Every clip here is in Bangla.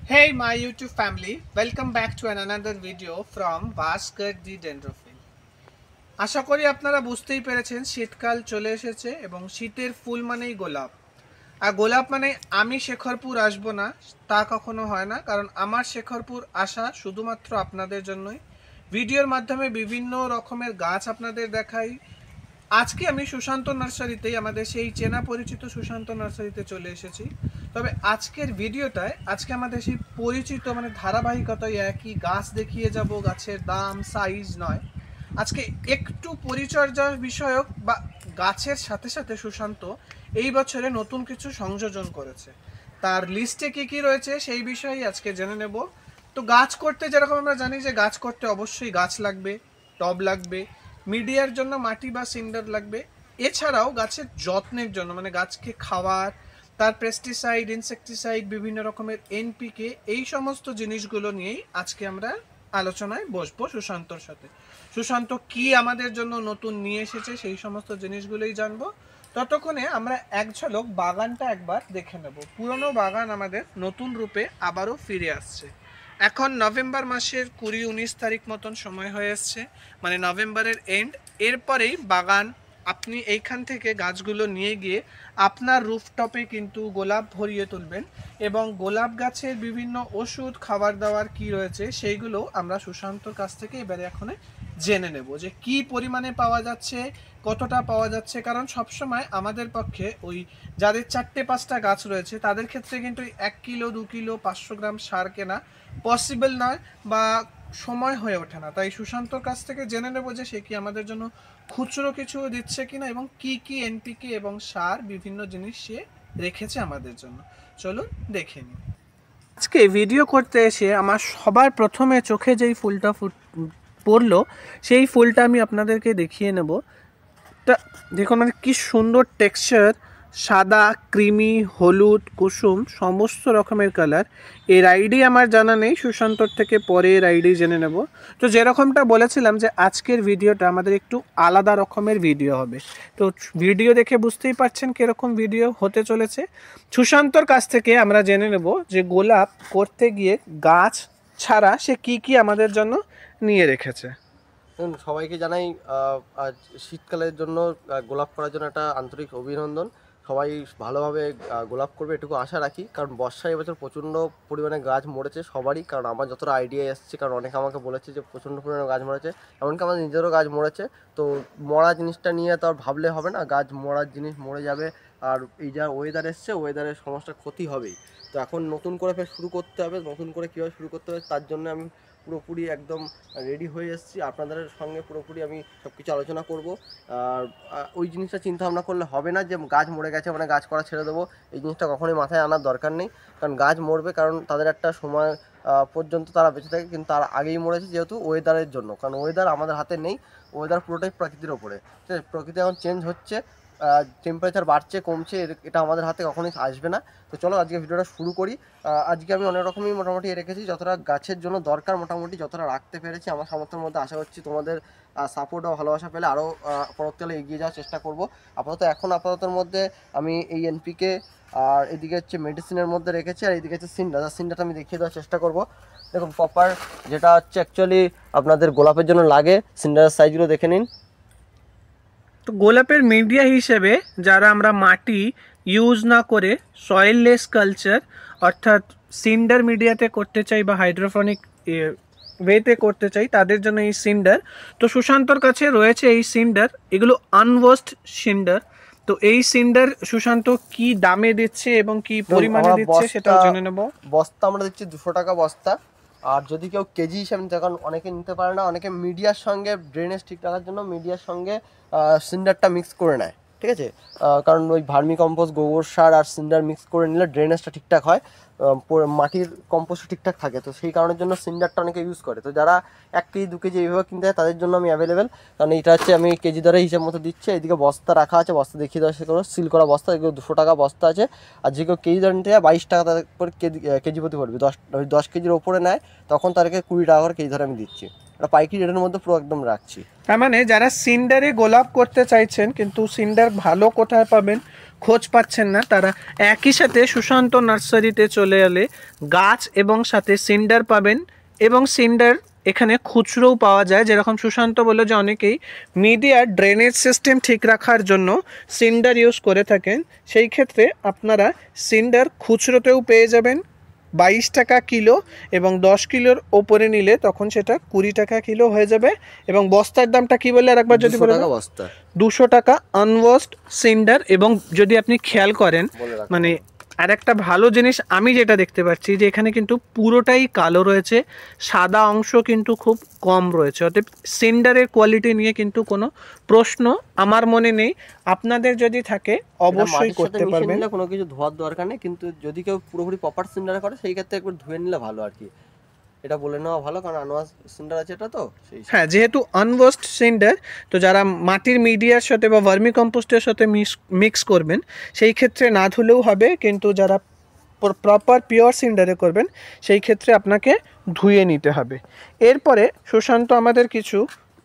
Hey my YouTube family, welcome back to another video from Bhaskar the Dendrophile. আশা করি আপনারা বুঝতেই পেরেছেন শীতকাল চলে এসেছে এবং শীতের ফুল মানেই গোলাপ। আর গোলাপ মানে আমি শেখরপুর আসবো না তা কখনো হয় না, কারণ আমার শেখরপুর আসা শুধুমাত্র আপনাদের জন্যই। ভিডিওর মাধ্যমে বিভিন্ন রকমের গাছ আপনাদের দেখাই। আজকে আমি সুশান্ত নার্সারিতেই, আমাদের সেই চেনা পরিচিত সুশান্ত নার্সারিতে চলে এসেছি। তবে আজকের ভিডিওটায় আজকে আমাদের সেই পরিচিত ধারাবাহিকতায় একই গাছ দেখিয়ে যাব, গাছের দাম সাইজ নয়। আজকে একটু পরিচর্যা বিষয়ক বা গাছের সাথে সাথে সুশান্ত এই বছরে নতুন কিছু সংযোজন করেছে, তার লিস্টে কী কী রয়েছে সেই বিষয়ে আজকে জেনে নেব। তো গাছ করতে যেরকম আমরা জানি যে গাছ করতে অবশ্যই গাছ লাগবে, টব লাগবে, মিডিয়ার জন্য মাটি বা সিন্ডার লাগবে, এছাড়াও গাছের যত্নের জন্য গাছকে খাওয়ার, তার পেস্টিসাইড, ইনসেকটিসাইড, বিভিন্ন রকমের এনপিকে, এই সমস্ত জিনিসগুলো নিয়েই আজকে আমরা আলোচনায় বসবো সুশান্তর সাথে। সুশান্ত কি আমাদের জন্য নতুন নিয়ে এসেছে সেই সমস্ত জিনিসগুলোই জানবো। ততক্ষণে আমরা এক ঝলক বাগানটা একবার দেখে নেব। পুরনো বাগান আমাদের নতুন রূপে আবারও ফিরে আসছে। এখন নভেম্বর মাসের 20-19 তারিখ মতন সময় হয়ে এসছে, নভেম্বরের এন্ড। এরপরেই বাগান আপনি এইখান থেকে গাছগুলো নিয়ে গিয়ে আপনার রুফটপে কিন্তু গোলাপ ভরিয়ে তুলবেন, এবং গোলাপ গাছের বিভিন্ন ওষুধ খাবার দাবার কি রয়েছে সেইগুলো আমরা সুশান্তর কাছ থেকে এবারে এখন জেনে নেব যে কি পরিমাণে পাওয়া যাচ্ছে, কতটা পাওয়া যাচ্ছে। কারণ সবসময় আমাদের পক্ষে ওই যাদের 4-5টা গাছ রয়েছে তাদের ক্ষেত্রে কিন্তু 1 কিলো 2 কিলো 500 গ্রাম সার কেনা পসিবল নয় বা সময় হয়ে ওঠে না। তাই সুশান্তর কাছ থেকে জেনে নেব যে সে কি আমাদের জন্য খুচরো কিছু দিচ্ছে কিনা এবং কি কি এনপিকে এবং সার বিভিন্ন জিনিস সে রেখেছে আমাদের জন্য। চলুন দেখে নিই। আজকে ভিডিও করতে এসে আমার সবার প্রথমে চোখে যেই ফুলটা পড়লো সেই ফুলটা আমি আপনাদেরকে দেখিয়ে নেব। তা দেখুন কি সুন্দর টেক্সচার, সাদা, ক্রিমি, হলুদ, কুসুম, সমস্ত রকমের কালার। এর আইডি আমার জানা নেই, সুশান্তর থেকে পরে এর আইডি জেনে নেব। তো যেরকমটা বলেছিলাম যে আজকের ভিডিওটা আমাদের একটু আলাদা রকমের ভিডিও হবে, তো ভিডিও দেখে বুঝতেই পারছেন কীরকম ভিডিও হতে চলেছে। সুশান্তর কাছ থেকে আমরা জেনে নেব যে গোলাপ করতে গিয়ে গাছ ছাড়া সে কি কি আমাদের জন্য নিয়ে রেখেছে। দেখুন, সবাইকে জানাই আজ শীতকালের জন্য গোলাপ করার জন্য একটা আন্তরিক অভিনন্দন। সবাই ভালোভাবে গোলাপ করবে এটুকু আশা রাখি, কারণ বর্ষায় এবছর প্রচণ্ড পরিমাণে গাছ মরেছে সবারই। কারণ আমার যতটা আইডিয়া এসছে, কারণ অনেকে আমাকে বলেছে যে প্রচণ্ড পরিমাণে গাছ মরেছে, এমনকি আমার নিজেরও গাছ মরেছে। তো মরা জিনিসটা নিয়ে তো আর ভাবলে হবে না, গাছ মরার জিনিস মরে যাবে। আর এই যা ওয়েদার এসছে, ওয়েদারের সমস্যা ক্ষতি হবেই। তো এখন নতুন করে ফের শুরু করতে হবে, নতুন করে কীভাবে শুরু করতে হবে তার জন্য আমি পুরোপুরি একদম রেডি হয়ে এসেছি। আপনাদের সঙ্গে পুরোপুরি আমি সব কিছু আলোচনা করব। আর ওই জিনিসটা চিন্তা ভাবনা করলে হবে না যে গাছ মরে গেছে মানে গাছ করা ছেড়ে দেবো, এই জিনিসটা কখনোই মাথায় আনার দরকার নেই। কারণ গাছ মরবে, কারণ তাদের একটা সময় পর্যন্ত তারা বেঁচে থাকে, কিন্তু তার আগেই মরেছে যেহেতু ওয়েদারের জন্য। কারণ ওয়েদার আমাদের হাতে নেই, ওয়েদার পুরোটাই প্রকৃতির ওপরে। ঠিক আছে, প্রকৃতি এখন চেঞ্জ হচ্ছে, টেম্পারেচার বাড়ছে কমছে, এটা আমাদের হাতে কখনোই আসবে না। তো চলো আজকে ভিডিওটা শুরু করি। আজকে আমি অনেক রকমই মোটামুটি রেখেছি, যতটা গাছের জন্য দরকার মোটামুটি যতটা রাখতে পেরেছি আমার সামর্থ্যের মধ্যে। আশা করছি তোমাদের সাপোর্ট ও ভালোবাসা পেলে আরও পরবর্তীকালে এগিয়ে যাওয়ার চেষ্টা করব। আপাততের মধ্যে আমি এই এনপিকে আর এদিকে হচ্ছে মেডিসিনের মধ্যে রেখেছি, আর এদিকে হচ্ছে সিন্ডারটা আমি দেখিয়ে দেওয়ার চেষ্টা করব। দেখুন প্রপার যেটা হচ্ছে অ্যাকচুয়ালি আপনাদের গোলাপের জন্য লাগে, সিন্ডারের সাইজগুলো দেখে নিন। তো গোলাপের মিডিয়া হিসেবে যারা আমরা মাটি ইউজ না করে সয়েললেস কালচার অর্থাৎ সিন্ডার মিডিয়াতে করতে চাই বা হাইড্রোফোনিক ওয়েতে করতে চাই তাদের জন্য এই সিন্ডার। তো সুশান্তর কাছে রয়েছে এই সিন্ডার, এগুলো আনওয়াশড সিন্ডার। তো এই সিন্ডার সুশান্ত কি দামে দিচ্ছে এবং কি পরিমাণে দিচ্ছে সেটাও জেনে নেব। বস্তা আমরা দিচ্ছি 200 টাকা বস্তা। আর যদি কেউ কেজি হিসাবে নিতে, কারণ অনেকে নিতে পারে না, অনেকে মিডিয়ার সঙ্গে ড্রেনেজ ঠিক রাখার জন্য মিডিয়ার সঙ্গে সিন্ডারটা মিক্স করে নেয়। ঠিক আছে, কারণ ওই ভার্মি কম্পোস্ট, গোবর সার আর সিন্ডার মিক্স করে নিলে ড্রেনেজটা ঠিকঠাক হয়, মাটির কম্পোস্ট ঠিকঠাক থাকে। তো সেই কারণের জন্য সিন্ডারটা অনেকে ইউজ করে। তো যারা 1 কেজি 2 কেজি এইভাবে কিনতে হয় তাদের জন্য আমি অ্যাভেলেবেল, কারণ এটা হচ্ছে আমি কেজি দরে হিসাব মতো দিচ্ছি। এদিকে বস্তা রাখা আছে, বস্তা দেখিয়ে দেওয়া সে সিল করা বস্তা, এগুলো 200 টাকা বস্তা আছে। আর যে কেউ কেজি দরে নিতে হয় 22 টাকা তাদের পর কেজি প্রতি পড়বে। 10 কেজির ওপরে নেয় তখন তাদেরকে 20 টাকা করে কেজি ধরে আমি দিচ্ছি। এটা পাইকারি রেটের মধ্যে পুরো একদম রাখছি। তার যারা সিন্ডারে গোলাপ করতে চাইছেন কিন্তু সিন্ডার ভালো কোথায় পাবেন খোঁজ পাচ্ছেন না, তারা একই সাথে সুশান্ত নার্সারিতে চলে এলে গাছ এবং সাথে সিন্ডার পাবেন। এবং সিন্ডার এখানে খুচরোও পাওয়া যায়, যেরকম সুশান্ত বলল যে অনেকেই মিডিয়ার ড্রেনেজ সিস্টেম ঠিক রাখার জন্য সিন্ডার ইউজ করে থাকেন। সেই ক্ষেত্রে আপনারা সিন্ডার খুচরোতেও পেয়ে যাবেন 22 টাকা কিলো, এবং 10 কিলোর ওপরে নিলে তখন সেটা 20 টাকা কিলো হয়ে যাবে। এবং বস্তার দামটা কি বললে আরেকবার যদি বলে দাও? বস্তা 200 টাকা আনওয়াশড সিন্ডার। এবং যদি আপনি খেয়াল করেন, মানে আর একটা ভালো জিনিস আমি যেটা দেখতে পাচ্ছি যে এখানে কিন্তু পুরোটাই কালো রয়েছে, সাদা অংশ কিন্তু খুব কম রয়েছে। অতএব সিন্ডারের কোয়ালিটি নিয়ে কিন্তু কোনো প্রশ্ন আমার মনে নেই। আপনাদের যদি থাকে অবশ্যই করতে পারবেন, কোনো কিছু ধোয়ার দরকার নেই। কিন্তু যদি কেউ পুরোপুরি প্রপার সিন্ডার করে সেই ক্ষেত্রে একবার ধুয়ে নিলে ভালো আর কি, এটা বলে নেওয়া ভালো, কারণ আনওয়াশ সিন্ডার আছে এটা তো সেই। হ্যাঁ, যেহেতু আনওয়াশড সিন্ডার, তো যারা মাটির মিডিয়ার সাথে বা ভার্মি কম্পোস্টের সাথে মিক্স করবেন সেই ক্ষেত্রে না ধুলেও হবে, কিন্তু যারা প্রপার পিওর সিন্ডারে করবেন সেই ক্ষেত্রে আপনাকে ধুয়ে নিতে হবে। এরপরে সুশান্ত আমাদের কিছু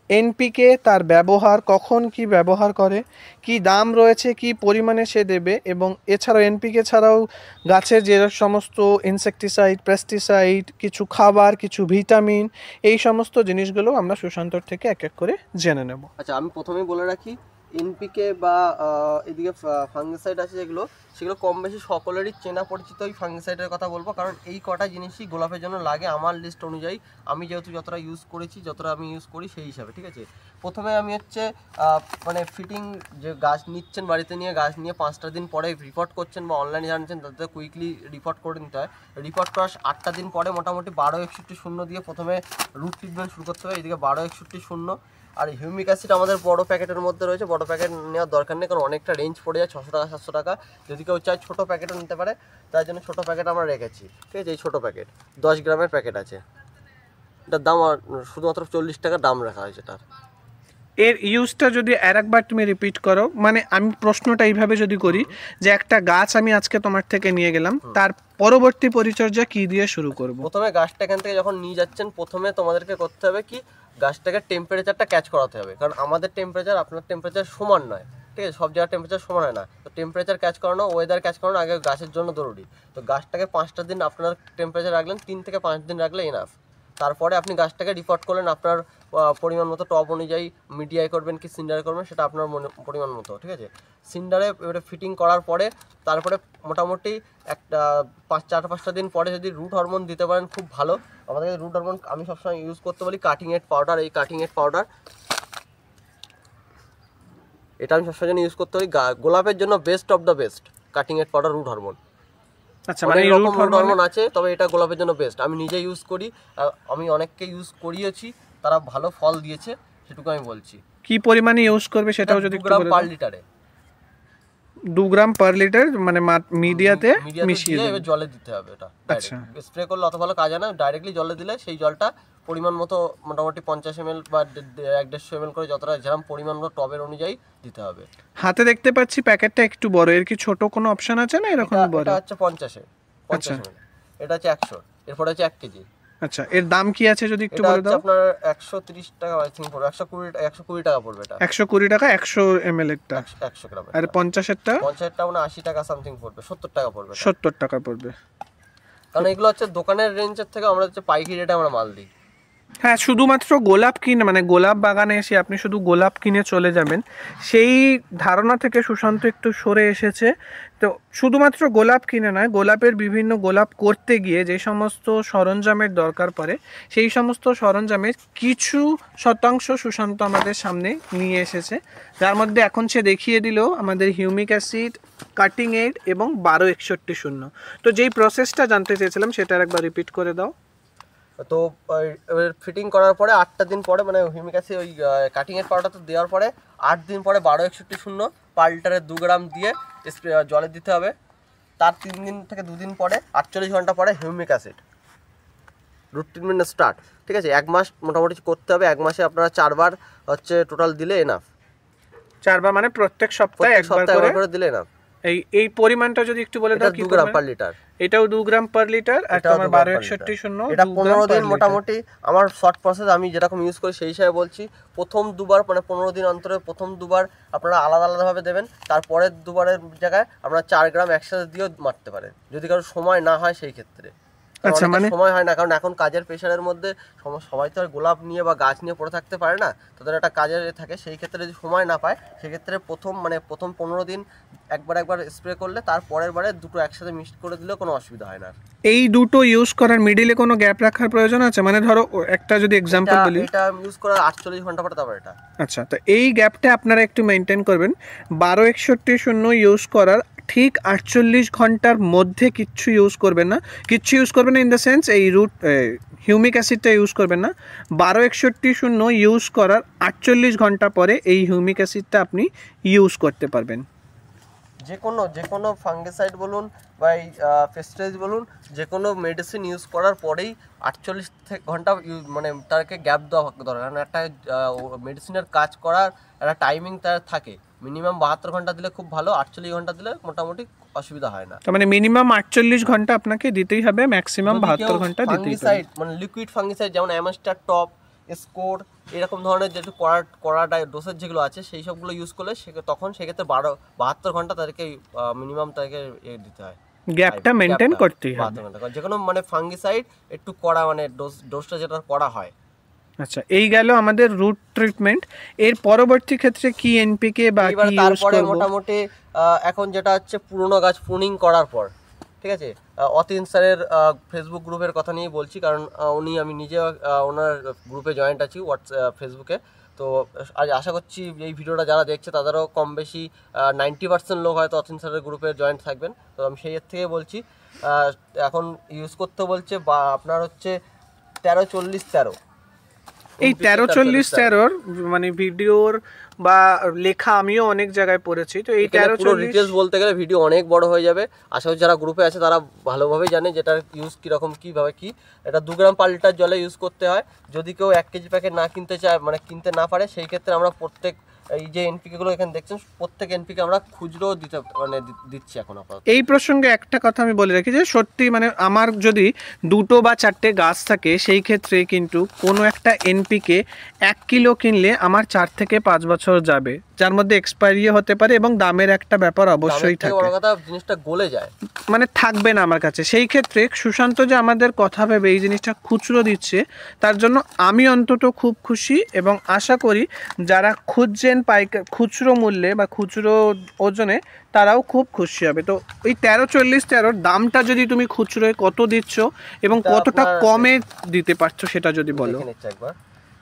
এনপিকে, তার ব্যবহার, কখন কি ব্যবহার করে, কি দাম রয়েছে, কি পরিমাণে সে দেবে, এবং এছাড়াও এনপিকে ছাড়াও গাছের যে সমস্ত ইনসেকটিসাইড, পেস্টিসাইড, কিছু খাবার, কিছু ভিটামিন, এই সমস্ত জিনিসগুলো আমরা সুশান্তর থেকে এক এক করে জেনে নেব। আচ্ছা, আমি প্রথমেই বলে রাখি, এনপিকে বা এদিকে ফাঙ্গিসাইড আছে যেগুলো, সেগুলো কম বেশি সকলেরই চেনা পরিচিত ওই ফাঙ্গিসাইডের কথা বলবো, কারণ এই কটা জিনিসই গোলাপের জন্য লাগে আমার লিস্ট অনুযায়ী। আমি যেহেতু যতটা ইউজ করেছি, যতটা আমি ইউজ করি সেই হিসাবে, ঠিক আছে। প্রথমে আমি হচ্ছে মানে ফিটিং, যে গাছ নিচ্ছেন বাড়িতে নিয়ে, গাছ নিয়ে 5টা দিন পরে রিপোর্ট করছেন বা অনলাইনে জানছেন, তাতে কুইকলি রিপোর্ট করে নিতে হয়। রিপোর্ট করার 8টা দিন পরে মোটামুটি 1261 দিয়ে প্রথমে রুট ট্রিটমেন্ট শুরু করতে হবে। এদিকে 1261। আর হিউমিক অ্যাসিড আমাদের বড় প্যাকেটের মধ্যে রয়েছে, বড় প্যাকেট নেওয়ার দরকার নেই, কারণ অনেকটা রেঞ্জ পড়ে যায়, 600 টাকা 700 টাকা। যদি কেউ চায় ছোটো প্যাকেটও নিতে পারে, তার জন্য ছোটো প্যাকেট আমরা রেখেছি, ঠিক আছে। এই ছোটো প্যাকেট 10 গ্রামের প্যাকেট আছে, এটার দাম শুধুমাত্র 40 টাকা দাম রাখা হয়েছে তার। এর ইউজটা যদি আরেকবার তুমি রিপিট করো, মানে আমি প্রশ্নটা এইভাবে যদি করি যে একটা গাছ আমি আজকে তোমার থেকে নিয়ে গেলাম, তার পরবর্তী পরিচর্যা কি দিয়ে শুরু করব? প্রথমে গাছটা এখান থেকে যখন নিয়ে যাচ্ছেন, প্রথমে তোমাদেরকে করতে হবে কি, গাছটাকে টেম্পারেচারটা ক্যাচ করাতে হবে, কারণ আমাদের টেম্পারেচার আপনার টেম্পারেচার সমান নয়, ঠিক আছে। সব জায়গায় টেম্পারেচার সমান হয় না, তো টেম্পারেচার ক্যাচ করানো, ওয়েদার ক্যাচ করানো আগে গাছের জন্য জরুরি। তো গাছটাকে 5টা দিন আপনার টেম্পারেচার রাখলেন, 3 থেকে 5 দিন রাখলে এনাফ। তারপরে আপনি গাছটাকে রিপোর্ট করলেন আপনার পরিমাণ মতো, টব অনুযায়ী মিডিয়ায় করবেন কি সিন্ডারে করবেন সেটা আপনার পরিমাণ মতো, ঠিক আছে। সিন্ডারে এবারে ফিটিং করার পরে তারপরে মোটামুটি একটা 4-5টা দিন পরে যদি রুট হরমোন দিতে পারেন খুব ভালো। আমাদের রুট হরমোন আমি সবসময় ইউজ করতে বলি কাটিং এড পাউডার। এই কাটিং এড পাউডার এটা আমি সবসময় ইউজ করতে বলি, গোলাপের জন্য best of the best cutting aid powder root hormone. আচ্ছা, মানে রুট হরমোন আছে, তবে এটা গোলাপের জন্য বেস্ট। আমি নিজে ইউজ করি, আমি অনেককে ইউজ করিয়েছি, তারা ভালো ফল দিয়েছে, সেটুকু আমি বলছি। কি পরিমাণে ইউজ করবে সেটাও যদি 2 গ্রাম পার লিটারে, 2 গ্রাম পার লিটার, মানে মিডিয়াতে মিশিয়ে এবার জলে দিতে হবে। এটা আচ্ছা, স্প্রে করলে অত ভালো কাজ হয় না, ডাইরেক্টলি জলে দিলে সেই জলটা পরিমাণ মতো মোটামুটি 50 ml বা 150 ml করে যতটা যেরকম পরিমাণ মতো টবের অনুযায়ী দিতে হবে। হাতে দেখতে পাচ্ছি প্যাকেটটা একটু বড়, এর কি ছোট কোনো অপশন আছে না এরকম বড়? এটা হচ্ছে 50 ml, এটা হচ্ছে 100, এরপর হচ্ছে 1 কেজি। আচ্ছা, এর দাম কি আছে যদি একটু বলে দাও? আপনার 130 টাকা আই থিং পড়বে, 120 টাকা পড়বে। এটা 120 টাকা 100 ml একটা, 100 গ্রাম। আর 50 এরটা 50 টাকা না 80 টাকা সামথিং পড়বে, 70 টাকা পড়বে। 70 টাকা পড়বে, কারণ এগুলো হচ্ছে দোকানের রেঞ্জের থেকে আমরা হচ্ছে পাইকারি রেটে আমরা মাল দিই। হ্যাঁ, শুধুমাত্র গোলাপ কিনে, মানে গোলাপ বাগানে এসে আপনি শুধু গোলাপ কিনে চলে যাবেন সেই ধারণা থেকে সুশান্ত একটু সরে এসেছে। তো শুধুমাত্র গোলাপ কিনে নয়, গোলাপের বিভিন্ন গোলাপ করতে গিয়ে যে সমস্ত সরঞ্জামের দরকার পড়ে সেই সমস্ত সরঞ্জামের কিছু শতাংশ সুশান্ত আমাদের সামনে নিয়ে এসেছে, যার মধ্যে এখন সে দেখিয়ে দিল আমাদের হিউমিক অ্যাসিড, কাটিং এড এবং 1261 তো যেই প্রসেসটা জানতে চেয়েছিলাম সেটা একবার রিপিট করে দাও। তো ফিটিং করার পরে 8টা দিন পরে, মানে হিউমিক অ্যাসিড ওই কাটিং এর পাউডার তো দেওয়ার পরে 8 দিন পরে 1261 পার লিটারে 2 গ্রাম দিয়ে স্প্রে জলে দিতে হবে। তার 3 দিন থেকে 2 দিন পরে 48 ঘন্টা পরে humic acid root treatment start, ঠিক আছে। 1 মাস মোটামুটি করতে হবে, 1 মাসে আপনারা 4 বার হচ্ছে টোটাল দিলে এনাফ। 4 বার মানে প্রত্যেক সপ্তাহে একবার করে দিলে এনাফ। এই পরিমাণটা যদি একটু বলে দাও। এটা 2 গ্রাম পার লিটার, এটাও 2 গ্রাম পার লিটার, আর তোমার 1261 এটা 15 দিন মোটামুটি আমার শর্ট প্রসেস আমি যেরকম ইউজ করি সেই হিসাবে বলছি। প্রথম দুবার মানে 15 দিন অন্তরে প্রথম দুবার আপনারা আলাদা আলাদাভাবে দেবেন, তারপরের দুবারের জায়গায় আপনারা 4 গ্রাম একসাথে দিয়েও মারতে পারেন যদি কারো সময় না হয় সেই ক্ষেত্রে। আচ্ছা, মানে সময় হয় না, কারণ এখন কাজের প্রেশারের মধ্যে সবাই তো আর গোলাপ নিয়ে বা গাছ নিয়ে পড়ে থাকতে পারে না, তাদের একটা কাজের থাকে, সেই ক্ষেত্রে যদি সময় না পায় সেক্ষেত্রে প্রথম 15 দিন একবার স্প্রে করলে তারপরের বারে দুটো একসাথে মিক্স করে দিলেও কোনো অসুবিধা হয় না। এই দুটো ইউজ করার মিডিলে কোনো গ্যাপ রাখার প্রয়োজন আছে? মানে ধরো একটা যদি এক্সাম্পল বলি, এটা ইউজ করার 48 ঘন্টা পরে তারপর এটা। আচ্ছা, তো এই গ্যাপটা আপনারা একটু মেনটেন করবেন। 1261 ইউজ করার ঠিক 48 ঘন্টার মধ্যে কিচ্ছু ইউজ করবেন না, ইন দ্য সেন্স এই রুট হিউমিক অ্যাসিডটা ইউজ করবেন না। 1261 ইউজ করার 48 ঘন্টা পরে এই হিউমিক অ্যাসিডটা আপনি ইউজ করতে পারবেন। যে কোনো ফাঙ্গিসাইড বলুন বা এই পেস্টিসাইড বলুন, যে কোনো মেডিসিন ইউজ করার পরেই 48 ঘন্টা মানে তাকে গ্যাপ দেওয়া দরকার, কারণ একটা মেডিসিনের কাজ করার একটা টাইমিং তার থাকে। মিনিমাম 72 ঘন্টা দিলে খুব ভালো, 48 ঘন্টা দিলে মোটামুটি অসুবিধা হয় না। তার মানে মিনিমাম 48 ঘন্টা আপনাকে দিতেই হবে, ম্যাক্সিমাম 72 ঘন্টা দিতেই হবে। মানে লিকুইড ফাঙ্গিসাইড যেমন অ্যামাস্টার টপ, স্কোর, এরকম ধরনের যেটু কড়া ডোসেজ যেগুলো আছে সেই সবগুলো ইউজ করলে তখন সেক্ষেত্রে 72 ঘন্টা তাদেরকে মিনিমাম তাদেরকে দিতে হয়, গ্যাপটা মেনটেন করতেই হবে। যে কোনো মানে ফাঙ্গিসাইড একটু কড়া মানে ডোজটা যেটা করা হয়। আচ্ছা, এই গেল আমাদের রুট ট্রিটমেন্ট। এর পরবর্তী ক্ষেত্রে কি এনপিকে বা কি ইউজ করব? মোটামুটি এখন যেটা হচ্ছে পুরনো গাছ প্রুনিং করার পর, ঠিক আছে, অতীন স্যারের ফেসবুক গ্রুপের কথা নিয়ে বলছি, কারণ আমি নিজে ওনার গ্রুপে জয়েন্ট আছি ফেসবুকে। তো আজ আশা করছি এই ভিডিওটা যারা দেখছে তাদেরও কম বেশি 90% লোক হয়তো অতীন স্যারের গ্রুপে জয়েন্ট থাকবেন। তো আমি সেই থেকে বলছি, এখন ইউজ করতে বলছে বা আপনার হচ্ছে 13-40-13। এই 13-40-13 মানে ভিডিওর বা লেখা আমিও অনেক জায়গায় পড়েছি। তো এই 13-40 ডিটেইলস বলতে গেলে ভিডিও অনেক বড় হয়ে যাবে। আশা করি যারা গ্রুপে আছে তারা ভালোভাবেই জানে যেটা ইউজ কীরকম কীভাবে কি। এটা 2 গ্রাম পার লিটার জলে ইউজ করতে হয়। যদি কেউ 1 কেজি প্যাকেট না কিনতে চায়, মানে কিনতে না পারে, সেই ক্ষেত্রে আমরা প্রত্যেক এই যে এনপিকেগুলো এখানে দেখছেন প্রত্যেক এনপিকে আমরা খুচরো দিচ্ছি এখন আপাতত। এই প্রসঙ্গে একটা কথা আমি বলে রাখি যে সত্যি মানে আমার যদি 2টো বা 4টে গাছ থাকে সেই ক্ষেত্রে কিন্তু কোনো একটা এনপিকে 1 কিলো কিনলে আমার 4 থেকে 5 বছর যাবে, যার মধ্যে এক্সপায়ারিও হতে পারে এবং দামের একটা ব্যাপার অবশ্যই থাকে। বড় কথা জিনিসটা গলে যায়, মানে থাকবে না আমার কাছে। সেই ক্ষেত্রে সুশান্ত যে আমাদের কথা ভেবে এই জিনিসটা খুচরো দিচ্ছে তার জন্য আমি অন্তত খুব খুশি, এবং আশা করি যারা খুঁজছেন খুচরো মূল্যে বা খুচরো ওজনে তারাও খুব খুশি হবে। তো ওই 13-40-13 দামটা যদি তুমি খুচরোয় কত দিচ্ছ এবং কতটা কমে দিতে পারছো সেটা যদি বলো।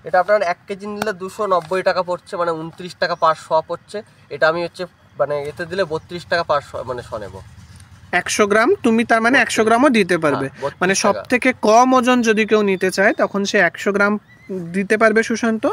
এটা আপনার 1 কেজি নিলে 290 টাকা পড়ছে, মানে 29 টাকা পার শ পড়ছে। এটা আমি হচ্ছে মানে এতে দিলে 32 টাকা পার শ মানে শ নেব। 100 গ্রাম তুমি তার মানে 100 গ্রামও দিতে পারবে। মানে সব থেকে কম ওজন যদি কেউ নিতে চায় তখন সে 100 গ্রাম দিতে পারবে সুশান্ত,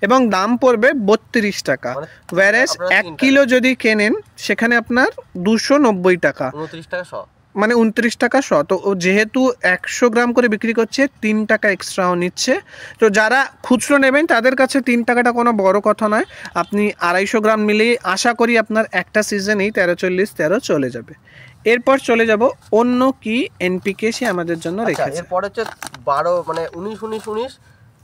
এবং দাম পড়বে 32 টাকা। ওয়ারেস 1 কিলো যদি কেনেন সেখানে আপনার 290 টাকা, 29 টাকা শ, মানে 29 টাকা শ। তো যেহেতু 100 গ্রাম করে বিক্রি করছে 3 টাকা এক্সট্রাও নিচ্ছে। তো যারা খুচরো নেবেন তাদের কাছে 3 টাকাটা কোনো বড় কথা নয়। আপনি 250 গ্রাম নিলেই আশা করি আপনার একটা সিজনেই 13-40-13 চলে যাবে। এরপর চলে যাব অন্য কি এনপিকে সে আমাদের জন্য রেখেছে। এরপর হচ্ছে 12 মানে 19-19-19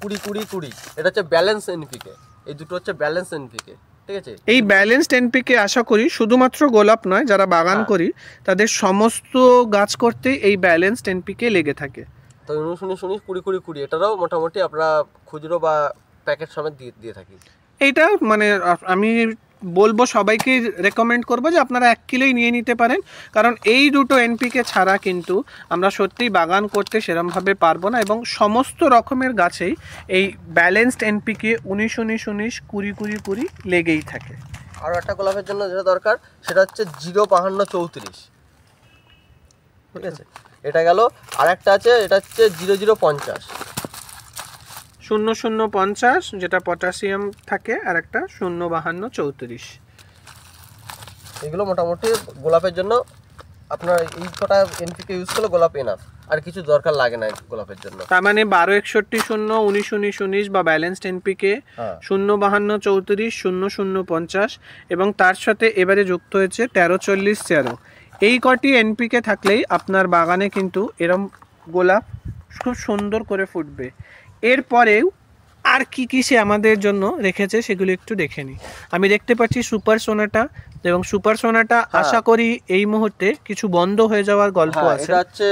20-20-20, এটা হচ্ছে ব্যালেন্স এনপিকে। এই দুটো হচ্ছে ব্যালেন্স এনপিকে, ঠিক আছে। এই ব্যালেন্সড এনপিকে আশা করি শুধুমাত্র গোলাপ নয়, যারা বাগান করি তাদের সমস্ত গাছ করতে এই ব্যালেন্সড এনপিকে লেগে থাকে। তো 19-19-20-20-20 এটারও মোটামুটি আমরা খুচরো বা প্যাকেট সমেত দিয়ে থাকি। এইটা মানে আমি বলবো সবাইকে রেকমেন্ড করবো যে আপনারা 1 কিলোই নিয়ে নিতে পারেন, কারণ এই দুটো এনপিকে ছাড়া কিন্তু আমরা সত্যিই বাগান করতে সেরমভাবে পারবো না, এবং সমস্ত রকমের গাছেই এই ব্যালেন্সড এনপিকে 19-19-19-20-20-20 লেগেই থাকে। আরও একটা গোলাপের জন্য যেটা দরকার সেটা হচ্ছে 0-52-34, ঠিক আছে। এটা গেল। আর একটা আছে, এটা হচ্ছে 00-50, 00-50 যেটা পটাশিয়াম থাকে, আর একটা 0-52-34। এগুলো মোটামুটি গোলাপের জন্য আপনার এই কটা এনপিকে ইউজ করলে গোলাপ এনাফ, আর কিছু দরকার লাগে না গোলাপের জন্য। তার মানে 1261 0 19 19 19 বা ব্যালেন্সড এনপিকে, 052 34 00 50 এবং তার সাথে এবারে যুক্ত হয়েছে 13 40 0। এই কটি এনপিকে থাকলেই আপনার বাগানে কিন্তু এরম গোলাপ খুব সুন্দর করে ফুটবে। এরপরেও আর কি কি সে আমাদের জন্য রেখেছে সেগুলো একটু দেখে নিই। আমি দেখতে পাচ্ছি সুপার সোনাটা, এবং সুপার সোনাটা আশা করি এই মুহূর্তে কিছু বন্ধ হয়ে যাওয়ার গল্প আছে। এটা হচ্ছে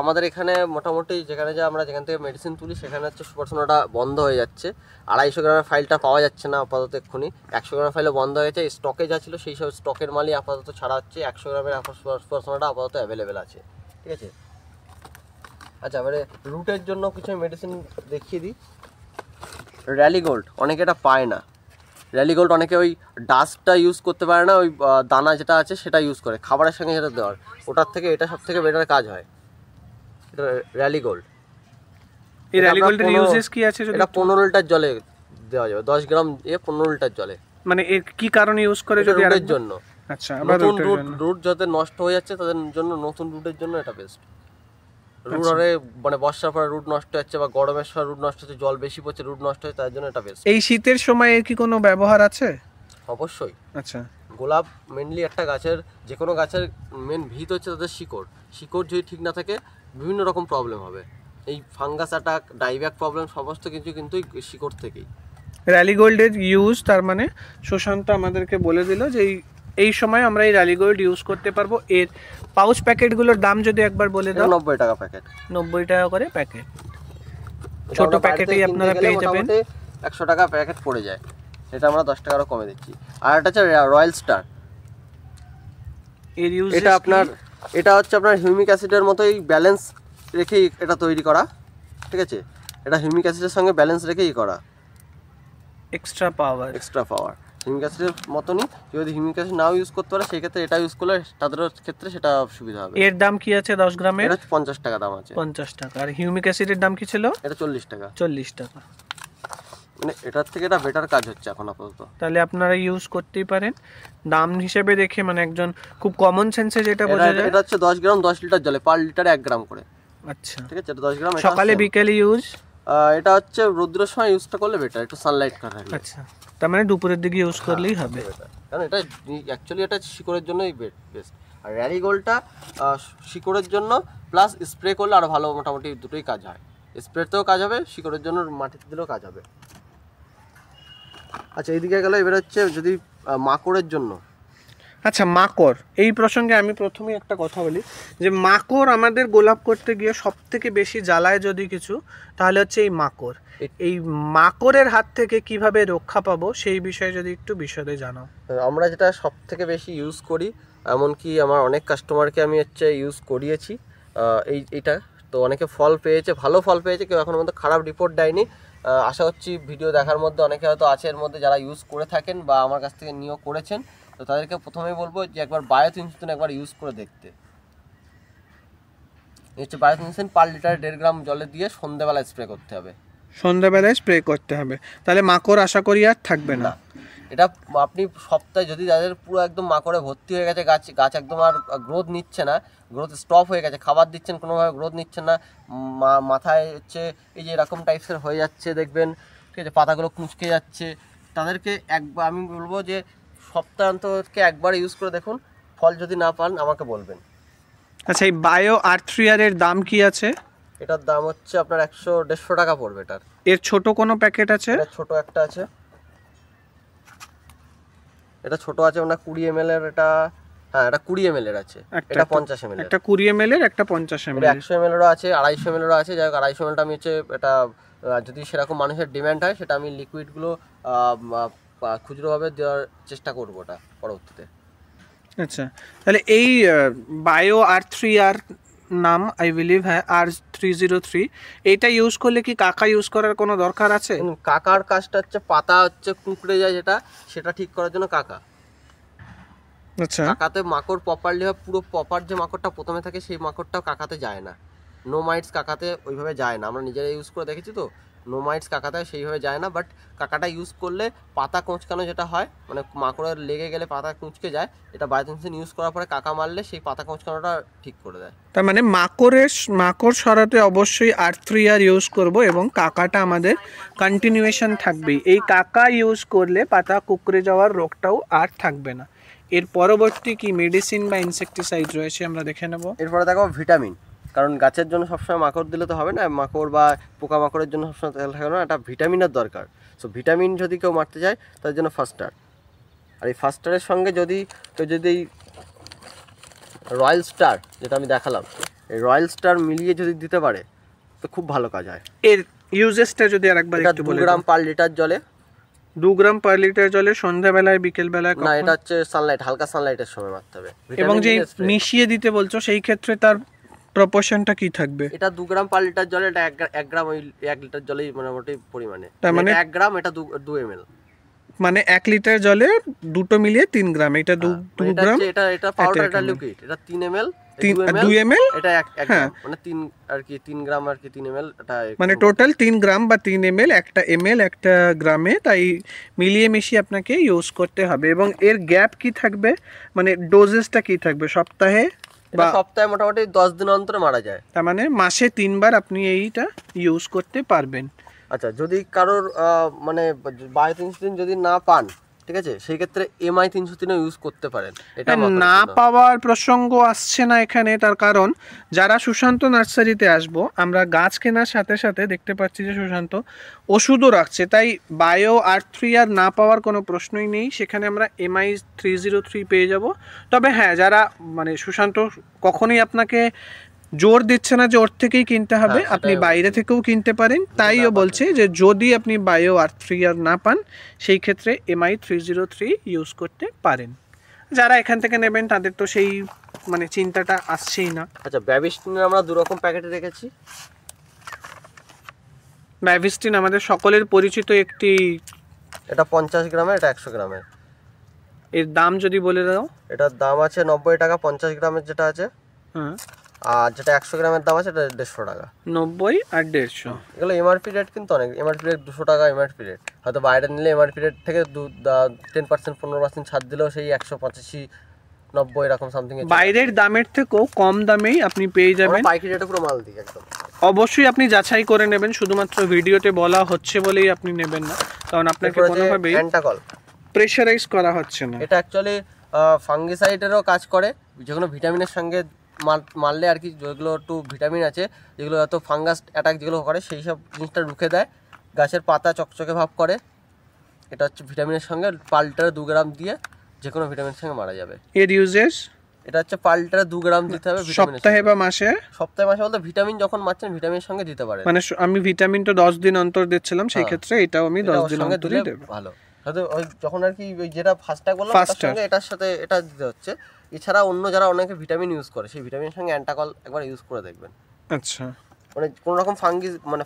আমাদের এখানে মোটামুটি যেখান থেকে মেডিসিন তুলি সেখানে হচ্ছে সুপার সোনাটা বন্ধ হয়ে যাচ্ছে। 250 গ্রামের ফাইলটা পাওয়া যাচ্ছে না আপাতত এক্ষুনি। 100 গ্রামের ফাইলে বন্ধ হয়েছে, স্টকে যা ছিল সেই সব স্টকের মালই আপাতত ছাড়া হচ্ছে। 100 গ্রামের সুপার সোনাটা আপাতত অ্যাভেলেবেল আছে, ঠিক আছে। আচ্ছা, এবারে রুটের জন্য কিছু মেডিসিন দেখিয়ে দিই। র্যালি গোল্ড, অনেকে এটা পায় না। র্যালি গোল্ড অনেকে ওই ডাস্টটা ইউজ করতে পারে না, ওই দানা যেটা আছে সেটা ইউজ করে খাবারের সঙ্গে যেটা দেওয়ার, ওটার থেকে এটা সব থেকে বেটার কাজ হয়। এটা র্যালি গোল্ড। এই র্যালি গোল্ডের ইউজেস কি আছে? এটা 15 লিটার জলে দেওয়া যাবে, 10 গ্রাম 15 লিটার জলে। মানে এর কি কারণে ইউজ করে? যদি রুটের জন্য। আচ্ছা, নতুন রুট যাতে নষ্ট হয়ে যাচ্ছে তাদের জন্য, নতুন রুটের জন্য এটা বেস্ট। রুট হলে মানে বর্ষার পরে রুট নষ্ট হচ্ছে বা গরমের সময় রুট নষ্ট হচ্ছে, জল বেশি পড়ছে রুট নষ্ট হচ্ছে, তার জন্য এটা বেস্ট। এই শীতের সময় এর কি কোনো ব্যবহার আছে? অবশ্যই। আচ্ছা, গোলাপ মেনলি একটা গাছের, যে কোনো গাছের মেন ভিত হচ্ছে তাদের শিকড়। শিকড় যদি ঠিক না থাকে বিভিন্ন রকম প্রবলেম হবে। এই ফাঙ্গাস অ্যাটাক, ডাইব্যাক প্রবলেম সমস্ত কিছু কিন্তু শিকড় থেকেই। র্যালি গোল্ডের ইউজ, তার মানে সুশান্ত আমাদেরকে বলে দিল যে এই সময় আমরা এই র্যালি গোল্ড ইউজ করতে পারবো। এর পাউচ প্যাকেটগুলোর দাম যদি একবার বলে দাও। 90 টাকা প্যাকেট। 90 টাকা করে প্যাকেট। ছোট প্যাকেটেই আপনারা পেয়ে যাবেন। 100 টাকা প্যাকেট পড়ে যায়, এটা আমরা 10 টাকা আরো কমে দিচ্ছি। আর এটা হচ্ছে রয়্যাল স্টার। এর ইউজ এটা হচ্ছে আপনার হিউমিক অ্যাসিডের মতোই ব্যালেন্স রেখেই এটা তৈরি করা, ঠিক আছে। এটা হিউমিক অ্যাসিডের সঙ্গে ব্যালেন্স রেখেই করা। এক্সট্রা পাওয়ার হিউমিক অ্যাসিডের মতনই। যদি হিউমিক অ্যাসিড নাও ইউজ করতে পারে সেই ক্ষেত্রে এটা ইউজ করলে তাদের ক্ষেত্রে সেটা সুবিধা হবে। এর দাম কি আছে 10 গ্রামের? এটা 50 টাকা দাম আছে। 50 টাকা। আর হিউমিক অ্যাসিডের দাম কি ছিল? এটা 40 টাকা। 40 টাকা। মানে এটার থেকে এটা বেটার কাজ হচ্ছে এখন আপাতত। তাহলে আপনারা ইউজ করতেই পারেন। দাম হিসেবে দেখে মানে একজন খুব কমন সেন্সে যেটা বোঝা যায়। এটা হচ্ছে 10 গ্রাম 10 লিটার জলে, পার লিটারে 1 গ্রাম করে। আচ্ছা, ঠিক আছে। এটা 10 গ্রাম। সকালে বিকেলে ইউজ? এটা হচ্ছে রোদ্রের সময় ইউজটা করলে বেটার, একটু সানলাইট থাকলে। আচ্ছা, তার মানে দুপুরের দিকে ইউজ করলেই হবে। কারণ এটা অ্যাকচুয়ালি এটা শিকড়ের জন্যই বেস্ট। আর র্যালি গোল্ডটা শিকড়ের জন্য প্লাস স্প্রে করলে আরো ভালো, মোটামুটি দুটোই কাজ হয়। স্প্রেতেও কাজ হবে, শিকড়ের জন্য মাটিতে দিলেও কাজ হবে। আচ্ছা, এইদিকে গেলে এবার হচ্ছে যদি মাকড়ের জন্য। আচ্ছা, মাকড়, এই প্রসঙ্গে আমি প্রথমেই একটা কথা বলি যে মাকড় আমাদের গোলাপ করতে গিয়ে সব থেকে বেশি জ্বালায় যদি কিছু, তাহলে হচ্ছে এই মাকড়। এই মাকড়ের হাত থেকে কিভাবে রক্ষা পাবো সেই বিষয়ে যদি একটু বিশদে জানাও। আমরা যেটা সব থেকে বেশি ইউজ করি, এমনকি আমার অনেক কাস্টমারকে আমি হচ্ছে ইউজ করিয়েছি এইটা, তো অনেকে ফল পেয়েছে, ভালো ফল পেয়েছে, কেউ এখনো মধ্যে খারাপ রিপোর্ট দেয়নি। আশা করছি ভিডিও দেখার মধ্যে অনেকে হয়তো আছে এর মধ্যে যারা ইউজ করে থাকেন বা আমার কাছ থেকে নিয়েও করেছেন। তো তাদেরকে প্রথমেই বলবো যে একবার বায়োথিনসিন একবার ইউজ করে দেখতে। হচ্ছে বায়োথিনসিন পার লিটারে 1.5 গ্রাম জলে দিয়ে সন্ধ্যাবেলায় স্প্রে করতে হবে। সন্ধ্যাবেলায় স্প্রে করতে হবে, তাহলে মাকড় আশা করি আর থাকবে না। এটা আপনি সপ্তাহে, যদি যাদের পুরো একদম মাকড়ে ভর্তি হয়ে গেছে, গাছ একদম আর গ্রোথ নিচ্ছে না, গ্রোথ স্টপ হয়ে গেছে, খাবার দিচ্ছেন কোনোভাবে গ্রোথ নিচ্ছেন না, মাথায় হচ্ছে এই যে এরকম টাইপসের হয়ে যাচ্ছে দেখবেন, ঠিক আছে, পাতাগুলো কুঁচকে যাচ্ছে, তাদেরকে একবার আমি বলবো যে সপ্তাহান্তকে একবার ইউজ করে দেখুন। ফল যদি না পান আমাকে বলবেন। আচ্ছা, এই বায়ো আর্থ্রিয়ারের দাম কি আছে? এটার দাম হচ্ছে আপনার 100-150 টাকা পড়বে। এটার এর ছোট কোনো প্যাকেট আছে? ছোট একটা আছে, এটা ছোট আছে, ওটা 20 ml এর। এটা হ্যাঁ, এটা 20 ml এর আছে, এটা 50 ml এর। একটা 20 ml এর, একটা 50 ml এর। 100 ml এরও আছে, 250 ml এরও আছে। যাই হোক, 250 ml টা আমি হচ্ছে এটা যদি সেরকম মানুষের ডিমান্ড হয় সেটা আমি লিকুইডগুলো খুচরোভাবে দেওয়ার চেষ্টা করবো ওটা পরবর্তীতে। আচ্ছা, তাহলে এই বায়ো আর্থ্রিয়ার নাম আই বিলিভ হ্যাঁ R303, এইটা ইউজ করলে কি কাকা ইউজ করার কোনো দরকার আছে? কাকার কাজটা হচ্ছে পাতা হচ্ছে কুঁকড়ে যায়, সেটা ঠিক করার জন্য কাকা। আচ্ছা, কাকাতে মাকড় প্রপারলি হয়, পুরো প্রপার যে মাকড়টা প্রথমে থাকে সেই মাকড়টাও কাকাতে যায় না। নো মাইটস কাকাতে ওইভাবে যায় না, আমরা নিজেরা ইউজ করে দেখেছি। তো নোমাইটস কাকাতায় সেইভাবে যায় না, বাট কাকাটা ইউজ করলে পাতা কোঁচকানো যেটা হয়, মানে মাকড়ের লেগে গেলে পাতা কুঁচকে যায়, এটা বায়োটিনসিন ইউজ করার পরে কাকা মারলে সেই পাতা কোঁচকানোটা ঠিক করে দেয়। তার মানে মাকড় সরাতে অবশ্যই R3R ইউজ করব এবং কাকাটা আমাদের কন্টিনিউয়েশন থাকবে। এই কাকা ইউজ করলে পাতা কুঁকড়ে যাওয়ার রোগটাও আর থাকবে না। এর পরবর্তী কি মেডিসিন বা ইনসেকটিসাইড রয়েছে আমরা দেখে নেব। এরপরে দেখো ভিটামিন, কারণ গাছের জন্য সবসময় মাকড় দিলে তো হবে না, মাকড় বা পোকামাকড়ের জন্য সবসময় তেল থাকে না, একটা ভিটামিনের দরকার। সো ভিটামিন যদি কেউ মারতে চায় তার জন্য ফাস্টার। আর এই ফাস্টারের সঙ্গে কেউ যদি রয়্যাল স্টার, যেটা আমি দেখালাম, এই রয়্যাল স্টার মিলিয়ে যদি দিতে পারে তো খুব ভালো কাজ হয়। এর ইউজেসটা যদি আরেকবার একটু বলে 2 গ্রাম পার লিটার জলে, 2 গ্রাম পার লিটার জলে সন্ধ্যাবেলায় বিকেলবেলায় না এটা হচ্ছে সানলাইট, হালকা সানলাইটের সময় মারতে হবে। এবং যে মিশিয়ে দিতে বলছো সেই ক্ষেত্রে তার প্রপোর্শনটা কি থাকবে? এটা 2 গ্রাম পার লিটার জলে, এটা 1 গ্রাম ওই 1 লিটার জলেই মোটামুটি পরিমাণে। তার মানে 1 গ্রাম, এটা 2 ml, মানে 1 লিটার জলে দুটো মিলিয়ে 3 গ্রাম। এটা 2 গ্রাম, এটা পাউডার, এটা লিকুইড, এটা 3 ml, 2 ml, এটা 1 গ্রাম, মানে 3 আর কি 3 গ্রাম আর কি 3 ml, এটা মানে টোটাল 3 গ্রাম বা 3 ml, একটা ml একটা গ্রামে, তাই মিলিয়ে মিশিয়ে আপনাকে ইউজ করতে হবে। এবং এর গ্যাপ কি থাকবে, মানে ডোজেসটা কি থাকবে সপ্তাহে বা সপ্তাহে মোটামুটি 10 দিন অন্তর মারা যায়। তার মানে মাসে 3 বার আপনি এইটা ইউজ করতে পারবেন। আচ্ছা, যদি কারোর মানে বায়ো-303 যদি না পান, ঠিক আছে, সেই ক্ষেত্রে MI 303 ইউজ করতে পারেন। এটা না পাওয়ার প্রসঙ্গ আসছে না এখানে, তার কারণ যারা সুশান্ত নার্সারিতে আসবো, আমরা গাছ কেনার সাথে সাথে দেখতে পাচ্ছি যে সুশান্ত ওষুধও রাখছে, তাই বায়ো R3R না পাওয়ার কোনো প্রশ্নই নেই। সেখানে আমরা MI 303 পেয়ে যাব। তবে হ্যাঁ, যারা মানে সুশান্ত কখনোই আপনাকে জোর দিচ্ছে না যে ওর থেকেই কিনতে হবে, আপনি বাইরে থেকেও কিনতে পারেন। তাইও বলছে যে যদি আপনি বায়ো R3R না পান সেই ক্ষেত্রে MI 303 ইউজ করতে পারেন। যারা এখান থেকে নেবেন তাদের তো সেই মানে চিন্তাটা আসছেই না। আচ্ছা, ব্যাবিস্টিনের আমরা 2 রকম প্যাকেটে রেখেছি। ব্যাভিস্টিন আমাদের সকলের পরিচিত একটি, এটা 50 গ্রামের, এটা 100 গ্রামের। এর দাম যদি বলে দাও। এটার দাম আছে 90 টাকা 50 গ্রামের যেটা আছে, হ্যাঁ, আর যেটা 100 গ্রামের দাম আছে এটা 150 টাকা। 90 আর 150। এগুলো এমআরপি রেট কিন্তু অনেক, এমআরপি রেট 200 টাকা এমআরপি রেট। হয়তো বাইরে নিলে এমআরপি রেট থেকে 10% 15% ছাড় দিলেও সেই 185 90 এরকম সামথিং। বাইরের দামের থেকেও কম দামেই আপনি পেয়ে যাবেন। পাইকারি রেটে পুরো মাল দিই একদম। অবশ্যই আপনি যাচাই করে নেবেন, শুধুমাত্র ভিডিওতে বলা হচ্ছে বলেই আপনি নেবেন না, কারণ আপনাকে কোনোভাবেই অ্যান্টাকল প্রেশারাইজ করা হচ্ছে না। এটা অ্যাকচুয়ালি ফাঙ্গিসাইডেরও কাজ করে, যেগুলো ভিটামিনের সঙ্গে মারলে আর কি, যেগুলো একটু ভিটামিন আছে, যেগুলো এত ফাঙ্গাস অ্যাটাক যেগুলো করে সেই সব জিনিসটা রুখে দেয়, গাছের পাতা চকচকে ভাব করে। এটা হচ্ছে ভিটামিনের সঙ্গে পার লিটারে 2 গ্রাম দিয়ে যে কোনো ভিটামিনের সঙ্গে মারা যাবে। এর ইউজেস এটা হচ্ছে পার লিটারে 2 গ্রাম দিতে হবে সপ্তাহে বা মাসে? সপ্তাহে মাসে বলতে ভিটামিন যখন মারছেন ভিটামিনের সঙ্গে দিতে পারেন। মানে আমি ভিটামিন তো 10 দিন অন্তর দিচ্ছিলাম, সেই ক্ষেত্রে এটাও আমি 10 দিন অন্তরই দেব। ভালো, হয়তো ওই যখন আর কি ওই যেটা ফার্স্টটা বললাম তার সঙ্গে এটার সাথে এটা দিতে হচ্ছে। এছাড়া অন্য যারা অনেকে ভিটামিন ইউজ করে, সেই ভিটামিনের সঙ্গে অ্যান্টাকল একবার ইউজ করে দেখবেন। আচ্ছা, মানে কোনো রকম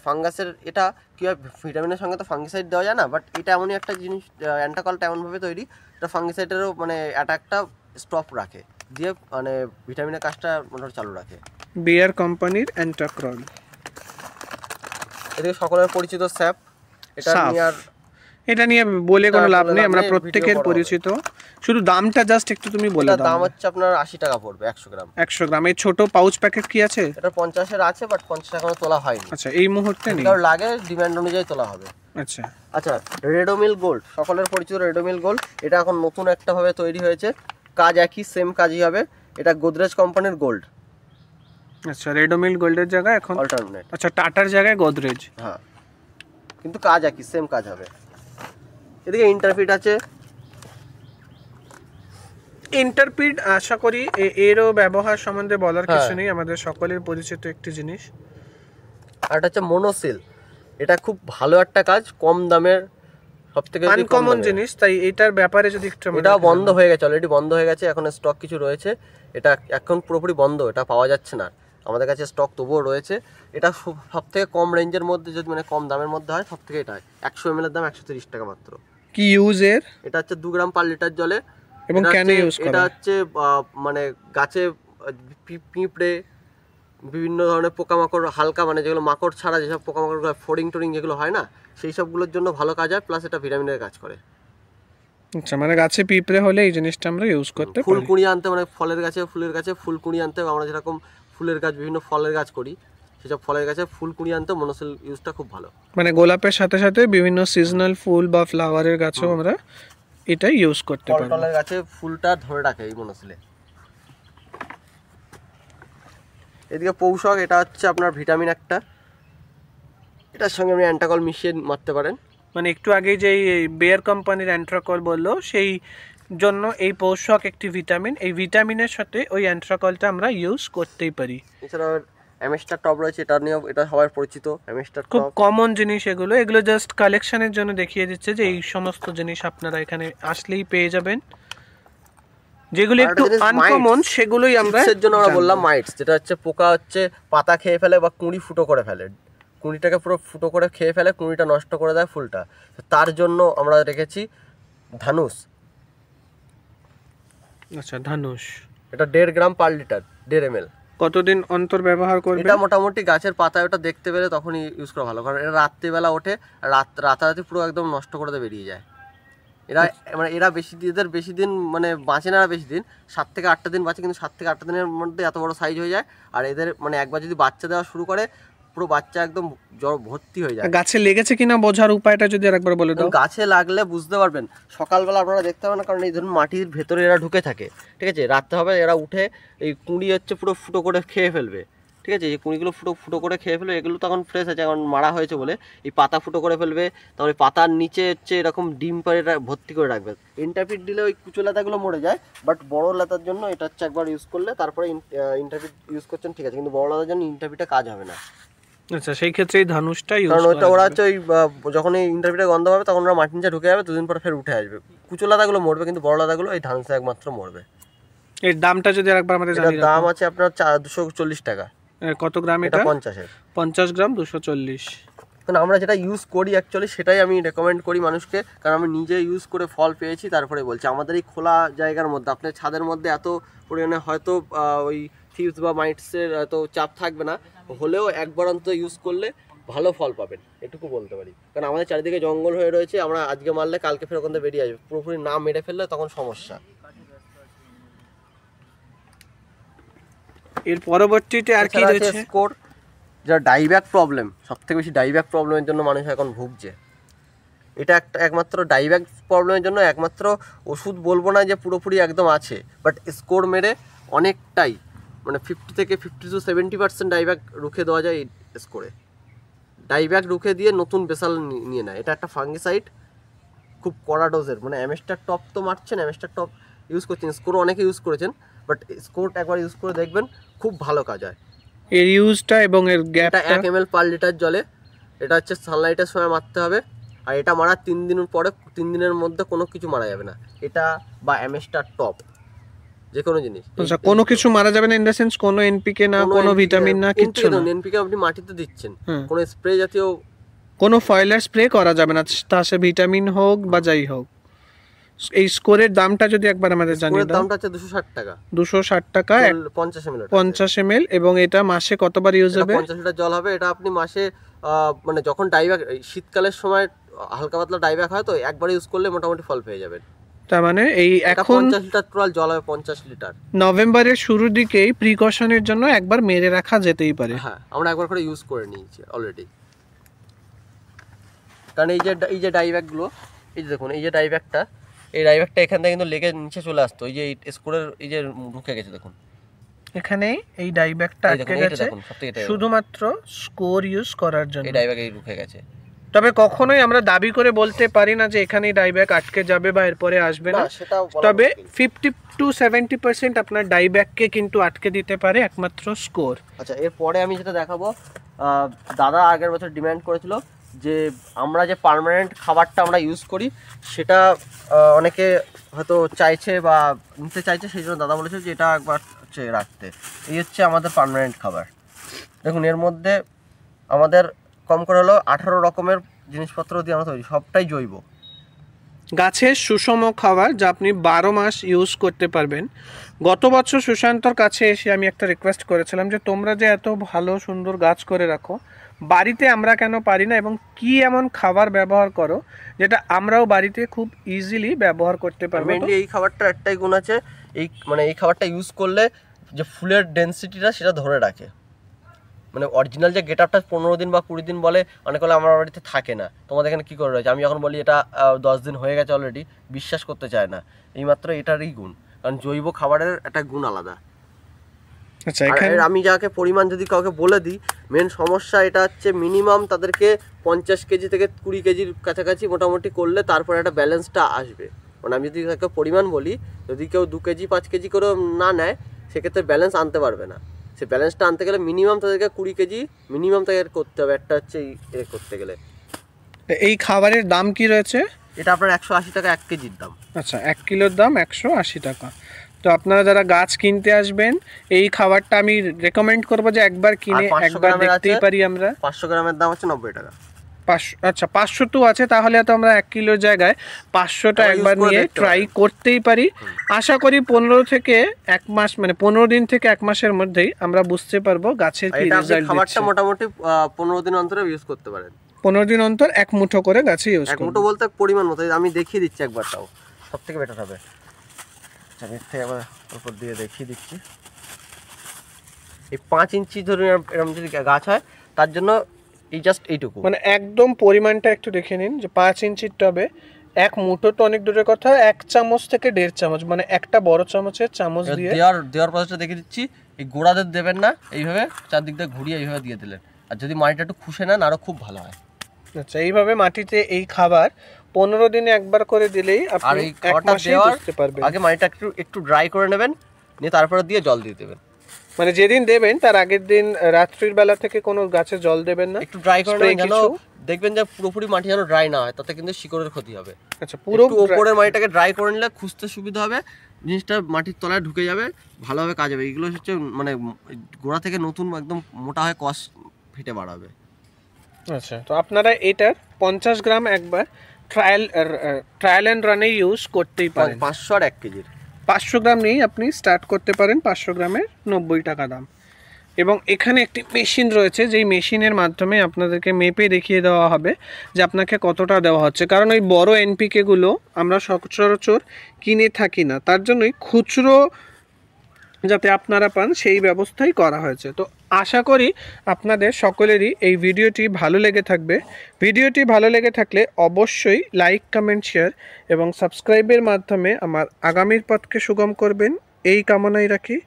ফাঙ্গাসের এটা কি হয়, ভিটামিনের সঙ্গে তো ফাঙ্গিসাইড দেওয়া যায় না, বাট এটা এমনই একটা জিনিস, অ্যান্টাকলটা এমনভাবে তৈরি, এটা ফাঙ্গিসাইডেরও মানে অ্যাটাকটা স্টপ রাখে, দিয়ে মানে ভিটামিনের কাজটা মোটামুটি চালু রাখে। বিয়ার কোম্পানির অ্যান্টাক্রল। এদিকে সকলের পরিচিত স্যাপ, এটা নিয়ে বলে কোনো লাভ নেই, আমরা প্রত্যেকের পরিচিত। শুধু দামটা জাস্ট একটু তুমি বলে দাও। দাম হচ্ছে আপনার 80 টাকা পড়বে 100 গ্রাম। 100 গ্রাম। এই ছোট পাউচ প্যাকেট কি আছে? এটা 50 এর আছে, বাট 50 এখনো তোলা হয়নি। আচ্ছা, এই মুহূর্তে নেই, কারণ লাগে ডিমান্ড অনুযায়ী তোলা হবে। আচ্ছা আচ্ছা, রেডোমিল গোল্ড, সকলের পরিচিত রেডোমিল গোল্ড, এটা এখন নতুন একটা ভাবে তৈরি হয়েছে, কাজ একই, সেম কাজই হবে। এটা গোদরেজ কোম্পানির গোল্ড। আচ্ছা, রেডোমিল গোল্ডের জায়গায় এখন অল্টারনেট। আচ্ছা, টাটার জায়গায় গোদরেজ। হ্যাঁ, কিন্তু কাজ একই, সেম কাজ হবে। এদিকে ইন্টারফিট আছে। ইন্টারপিড আশা করি এরও ব্যবহার সম্বন্ধে বলার কিছু নেই, আমাদের সকলের পরিচিত একটি জিনিস। আর এটা হচ্ছে মনোসিল, এটা খুব ভালো একটা কাজ, কম দামের, সবথেকে আনকমন জিনিস, তাই এটার ব্যাপারে যদি একটু। এটা বন্ধ হয়ে গেছে, অলরেডি বন্ধ হয়ে গেছে, এখন স্টক কিছু রয়েছে, এটা এখন পুরোপুরি বন্ধ, এটা পাওয়া যাচ্ছে না। আমাদের কাছে স্টক তবুও রয়েছে। এটা সব থেকে কম রেঞ্জের মধ্যে, যদি মানে কম দামের মধ্যে হয়, সব থেকে এটা 100 ml এর দাম 130 টাকা মাত্র। কি ইউজ এর? এটা হচ্ছে 2 গ্রাম পার লিটার জলে। এবং কেন ইউজ করা? এটা হচ্ছে মানে গাছে পিঁপড়ে বিভিন্ন ধরনের পোকামাকড় হালকা মানে যেগুলো মাকড় ছাড়া যেসব পোকামাকড় ফোরিং টোরিং যেগুলো হয় না সেই সবগুলোর জন্য ভালো কাজ হয়, প্লাস এটা ভিটামিনের কাজ করে। আচ্ছা, মানে গাছে পিঁপড়ে হলে এই জিনিসটা আমরা ইউজ করতে ফুল পারি। কুঁড়ি আনতে মানে ফুলের গাছে ফুল কুঁড়ি আনতে, আমরা যেরকম ফুলের গাছ বিভিন্ন ফলের গাছ করি সেসব ফলের গাছে ফুল কুঁড়ি আনতে মনোসিল ইউজটা খুব ভালো। মানে গোলাপের সাথে সাথে বিভিন্ন সিজনাল ফুল বা ফ্লাওয়ারের গাছেও আমরা এটা ইউজ করতে ফল পারবো। টলের গাছে ফুলটা ধরে রাখে এই মনোসিলে। এদিকে পৌষক, এটা হচ্ছে আপনার ভিটামিন একটা, এটার সঙ্গে আপনি অ্যান্টাকল মিশিয়ে মারতে পারেন। মানে একটু আগে যে বেয়ার কোম্পানির অ্যান্ট্রাকল বললো, সেই জন্য এই পৌষক একটি ভিটামিন, এই ভিটামিনের সাথে ওই অ্যান্ট্রাকলটা আমরা ইউজ করতেই পারি। এছাড়াও অ্যামেস্টার টপ রয়েছে, এটা নিয়েও এটা সবার পরিচিত অ্যামেস্টার খুব টপ। কমন জিনিস এগুলো, এগুলো জাস্ট কালেকশনের জন্য দেখিয়ে দিচ্ছে যে এই সমস্ত জিনিস আপনারা এখানে আসলেই পেয়ে যাবেন। যেগুলো একটু আনকমন সেগুলোই আমরা এর জন্য আমরা বললাম মাইটস, যেটা হচ্ছে পোকা হচ্ছে পাতা খেয়ে ফেলে বা কুঁড়ি ফুটো করে ফেলে, কুঁড়িটাকে পুরো ফুটো করে খেয়ে ফেলে, কুঁড়িটা নষ্ট করে দেয় ফুলটা। তার জন্য আমরা রেখেছি ধানুষ। আচ্ছা, ধানুষ এটা 1.5 গ্রাম পার লিটার, 1.5 ml। কতদিন অন্তর ব্যবহার করবে? এটা মোটামুটি গাছের পাতায় ওটা দেখতে পেলে তখনই ইউজ করা ভালো, কারণ এটা রাত্রিবেলা ওঠে, রাতারাতি পুরো একদম নষ্ট করে দিয়ে বেরিয়ে যায়। এরা মানে এরা এদের বেশি দিন মানে বাঁচে না, বেশি দিন 7 থেকে 8টা দিন বাঁচে, কিন্তু 7 থেকে 8টা দিনের মধ্যে এত বড় সাইজ হয়ে যায়। আর এদের মানে একবার যদি বাচ্চা দেওয়া শুরু করে পুরো বাচ্চা একদম জ্বর ভর্তি হয়ে যায়। গাছে লেগেছে কিনা বোঝার উপায়টা যদি আরেকবার বলে দাও। গাছে লাগলে বুঝতে পারবেন সকালবেলা আপনারা দেখতে পাবেন না, কারণ এই ধরুন মাটির ভেতরে এরা ঢুকে থাকে, ঠিক আছে। রাত্রে হবে এরা উঠে এই কুঁড়ি হচ্ছে পুরো ফুটো করে খেয়ে ফেলবে, ঠিক আছে। এই কুঁড়িগুলো ফুটো করে খেয়ে ফেলবে, এগুলো তখন ফ্রেশ আছে কারণ মারা হয়েছে বলে। এই পাতা ফুটো করে ফেলবে, তারপরে পাতার নিচে হচ্ছে এরকম ডিম পারে ভর্তি করে রাখবে। ইন্টারপিট দিলে ওই কুচো লতাগুলো মরে যায়, বাট বড় লতার জন্য এটা হচ্ছে একবার ইউজ করলে তারপরে ইন্টারপিট ইউজ করছেন, ঠিক আছে, কিন্তু বড় লতার জন্য ইন্টারপিটে কাজ হবে না। আচ্ছা, সেই ক্ষেত্রে এই ধানুষটা ইউজ কারণ ওরা হচ্ছে ওই যখন এই ইন্টারভিউটা গন্ধ পাবে তখন ওরা মাটির নিচে ঢুকে যাবে, 2 দিন পরে ফের উঠে আসবে। কুচো লতাগুলো মরবে, কিন্তু বড় লতাগুলো এই ধানুষে একমাত্র মরবে। এর দামটা যদি আরেকবার আমাদের জানিয়ে দাও। দাম আছে আপনার 240 টাকা। কত গ্রাম এটা? 50-এর। 50 গ্রাম 240। কারণ আমরা যেটা ইউজ করি অ্যাকচুয়ালি সেটাই আমি রেকমেন্ড করি মানুষকে, কারণ আমি নিজে ইউজ করে ফল পেয়েছি, তারপরে বলছি। আমাদের এই খোলা জায়গার মধ্যে আপনার ছাদের মধ্যে এত পরিমাণে হয়তো ওই থিপস বা মাইটসের এত চাপ থাকবে না, হলেও একবার অন্তত ইউজ করলে ভালো ফল পাবেন, এটুকু বলতে পারি। কারণ আমাদের চারিদিকে জঙ্গল হয়ে রয়েছে, আমরা আজকে মারলে কালকে ফের ওখান থেকে বেরিয়ে আসবে, পুরোপুরি না মেরে ফেললে তখন সমস্যা। এর পরবর্তীতে আর কি রয়েছে? স্কোর, যা ডাইব্যাক প্রবলেম, সবথেকে বেশি ডাইব্যাক প্রবলেমের জন্য মানুষ এখন ভুগছে। এটা একমাত্র ডাইব্যাক প্রবলেমের জন্য একমাত্র ওষুধ বলবো না যে পুরোপুরি একদম আছে, বাট স্কোর মেরে অনেকটাই মানে 50 থেকে 50 to 70% ডাইব্যাক রুখে দেওয়া যায় এই স্কোরে। ডাইব্যাক রুখে দিয়ে নতুন বেসাল নিয়ে নেয়। এটা একটা ফাঙ্গিসাইড, খুব কড়া ডোজের। মানে অ্যামেস্টার টপ তো মারছেন, অ্যামেস্টার টপ ইউজ করছেন, স্কোর অনেকে ইউজ করেছেন, বাট স্কোর একবার ইউজ করে দেখবেন, খুব ভালো কাজ হয়। এর ইউজটা এবং এর গ্যাপটা 1 ml পার লিটার জলে, এটা হচ্ছে সানলাইটের সময় মারতে হবে। আর এটা মারার 3 দিন পরে, 3 দিনের মধ্যে কোনো কিছু মারা যাবে না, এটা বা অ্যামেস্টার টপ যে কোনো জিনিস। আচ্ছা, কোনো কিছু মারা যাবে না ইন দ্য সেন্স কোনো এনপিকে না, কোনো ভিটামিন না, কিচ্ছু না। এনপিকে আপনি মাটিতে দিচ্ছেন, কোনো স্প্রে জাতীয় কোনো ফয়েলার স্প্রে করা যাবে না, তা সে ভিটামিন হোক বা যাই হোক। এই স্কোরের দামটা যদি একবার আমাদের জানিয়ে দাও। দামটা হচ্ছে 260 টাকা। 260 টাকা 50 ml। 50 ml। এবং এটা মাসে কতবার ইউজ হবে? 50 লিটার জল হবে। এটা আপনি মাসে মানে যখন ডাইব্যাক শীতকালের সময় হালকা পাতলা ডাইব্যাক হয় তো একবার ইউজ করলে মোটামুটি ফল পেয়ে যাবেন। তার মানে এই এখন 50 লিটার টোটাল জল হবে, 50 লিটার। নভেম্বরের শুরুর দিকেই প্রিকশনের জন্য একবার মেরে রাখা যেতেই পারে। হ্যাঁ, আমরা একবার করে ইউজ করে নিয়েছি অলরেডি। কারণ এই যে ডাইব্যাকগুলো, এই যে দেখুন, এই যে ডাইব্যাকটা, এই ডাইব্যাকটা এখান থেকে কিন্তু লেগে নিচে চলে আসতো। এই যে স্কোরের এই যে ঢুকে গেছে দেখুন, এখানে এই ডাইব্যাকটা আটকে গেছে শুধুমাত্র স্কোর ইউজ করার জন্য। এই ডাইব্যাক এই ঢুকে গেছে। তবে কখনোই আমরা দাবি করে বলতে পারি না যে এখানেই ডাইব্যাক আটকে যাবে বা এরপরে আসবে না। তবে 50 to 70% আপনার ডাইব্যাককে কিন্তু আটকে দিতে পারে একমাত্র স্কোর। আচ্ছা, এরপরে আমি যেটা দেখাবো, দাদা আগের বছর ডিমান্ড করেছিল যে আমরা যে পার্মানেন্ট খাবারটা আমরা ইউজ করি সেটা অনেকে হয়তো চাইছে বা নিতে চাইছে, সেই জন্য দাদা বলেছে যে এটা একবার হচ্ছে রাখতে। এই হচ্ছে আমাদের পার্মানেন্ট খাবার। দেখুন, এর মধ্যে আমাদের কম করে হলো 18 রকমের জিনিসপত্র দিয়ে আমরা তৈরি, সবটাই জৈব। গাছের সুষম খাবার যা আপনি 12 মাস ইউজ করতে পারবেন। গত বছর সুশান্তর কাছে এসে আমি একটা রিকোয়েস্ট করেছিলাম যে তোমরা যে এত ভালো সুন্দর গাছ করে রাখো, বাড়িতে আমরা কেন পারি না, এবং কি এমন খাবার ব্যবহার করো যেটা আমরাও বাড়িতে খুব ইজিলি ব্যবহার করতে পারবো। মেইনলি এই খাবারটার একটাই গুণ আছে, এই খাবারটা ইউজ করলে যে ফুলের ডেন্সিটিটা সেটা ধরে রাখে। মানে অরিজিনাল যে গেট আপটা 15 দিন বা 20 দিন বলে, অনেক হলে আমার বাড়িতে থাকে না। তোমাদের এখানে কী করে রয়েছে, আমি যখন বলি এটা 10 দিন হয়ে গেছে অলরেডি, বিশ্বাস করতে চায় না। এইমাত্র এটারই গুণ, কারণ জৈব খাবারের একটা গুণ আলাদা। আচ্ছা, আমি যাকে পরিমাণ যদি কাউকে বলে দিই, মেন সমস্যা এটা হচ্ছে মিনিমাম তাদেরকে 50 কেজি থেকে 20 কেজির কাছাকাছি মোটামুটি করলে তারপরে একটা ব্যালেন্সটা আসবে। মানে আমি যদি তাকে পরিমাণ বলি, যদি কেউ 2 কেজি 5 কেজি করে না নেয়, সেক্ষেত্রে ব্যালেন্স আনতে পারবে না। সে ব্যালেন্সটা আনতে গেলে মিনিমাম তাদেরকে 20 কেজি মিনিমাম তাদের করতে হবে। একটা হচ্ছে এই করতে গেলে। এই খাবারের দাম কি রয়েছে? এটা আপনার 180 টাকা 1 কেজির দাম। আচ্ছা, 1 কিলোর দাম 180 টাকা। তো আপনারা যারা গাছ কিনতে আসবেন, এই খাবারটা আমি রেকমেন্ড করবো যে একবার কিনে একবার দেখতেই পারি আমরা। 500 গ্রামের দাম হচ্ছে 90 টাকা। 500, আচ্ছা 500 তো আছে, তাহলে তো আমরা 1 কিলোর জায়গায় 500টা একবার নিয়ে ট্রাই করতেই পারি। আশা করি 15 থেকে 1 মাস, মানে 15 দিন থেকে 1 মাসের মধ্যেই আমরা বুঝতে পারবো গাছের কি রেজাল্ট। খাবারটা মোটামুটি 15 দিন অন্তরে ইউজ করতে পারেন। 15 দিন অন্তর 1 মুঠো করে গাছে ইউজ করব। 1 মুঠো বলতে পরিমাণ মতো আমি দেখিয়ে দিচ্ছি একবার, তাও সবথেকে বেটার হবে। আচ্ছা, এর থেকে আবার উপর দিয়ে দেখিয়ে দিচ্ছি। এই 5 ইঞ্চি ধরে এরকম যদি গাছ হয়, তার জন্য এই জাস্ট এইটুকু, মানে একদম পরিমাণটা একটু দেখে নিন যে 5 ইঞ্চির টবে 1 মুঠো তো অনেক দূরের কথা, 1 চামচ থেকে 1.5 চামচ, মানে একটা বড় চামচের চামচ দিয়ে দেওয়ার প্রসেসটা দেখিয়ে দিচ্ছি। এই গোড়াদের দেবেন না, এইভাবে চারদিক দিয়ে ঘুরিয়ে এইভাবে দিয়ে দিলেন। আর যদি মাটিটা একটু খুশে নেন আরও খুব ভালো হয়। আচ্ছা, এইভাবে মাটিতে এই খাবার 15 দিনে একবার করে দিলেই আপনি এই খাবারটা বুঝতে পারবেন। আগে মাটিটা একটু ড্রাই করে নেবেন, নিয়ে তারপরে দিয়ে জল দিয়ে দেবেন। মানে যেদিন দেবেন তার আগের দিন রাত্রির বেলা থেকে কোনো গাছে জল দেবেন না, একটু ড্রাই করে নেবেন, যেন দেখবেন যে পুরোপুরি মাটি যেন ড্রাই না হয়, তাতে কিন্তু শিকড়ের ক্ষতি হবে। আচ্ছা, পুরো উপরের মাটিটাকে ড্রাই করে নিলে খুঁজতে সুবিধা হবে, জিনিসটা মাটির তলায় ঢুকে যাবে, ভালোভাবে কাজ হবে। এগুলো হচ্ছে মানে গোড়া থেকে নতুন একদম মোটা হয়ে কষ ফেটে বাড়াবে। আচ্ছা, তো আপনারা এটার 50 গ্রাম একবার ট্রায়াল অ্যান্ড রানে ইউজ করতেই পারেন। 500 আর 1 কেজির 500 গ্রাম নিয়েই আপনি স্টার্ট করতে পারেন। 500 গ্রামের 90 টাকা দাম। এবং এখানে একটি মেশিন রয়েছে, যেই মেশিনের মাধ্যমে আপনাদেরকে মেপে দেখিয়ে দেওয়া হবে যে আপনাকে কতটা দেওয়া হচ্ছে। কারণ ওই বড় এনপিকেগুলো আমরা সচরাচর কিনে থাকি না, তার জন্যই খুচরো যাতে আপনারা পান সেই ব্যবস্থাই করা হয়েছে। তো আশা করি আপনাদের সকলেরই এই ভিডিওটি ভালো লেগে থাকবে। ভিডিওটি ভালো লেগে থাকলে অবশ্যই লাইক, কমেন্ট, শেয়ার এবং সাবস্ক্রাইবের মাধ্যমে আমার আগামীর পথকে সুগম করবেন, এই কামনাই রাখি।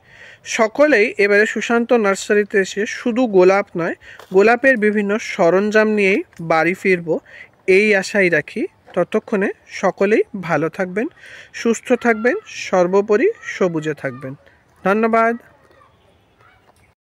সকলেই এবারে সুশান্ত নার্সারিতে এসে শুধু গোলাপ নয়, গোলাপের বিভিন্ন সরঞ্জাম নিয়েই বাড়ি ফিরব, এই আশাই রাখি। ততক্ষণে সকলেই ভালো থাকবেন, সুস্থ থাকবেন, সর্বোপরি সবুজে থাকবেন। ধন্যবাদ।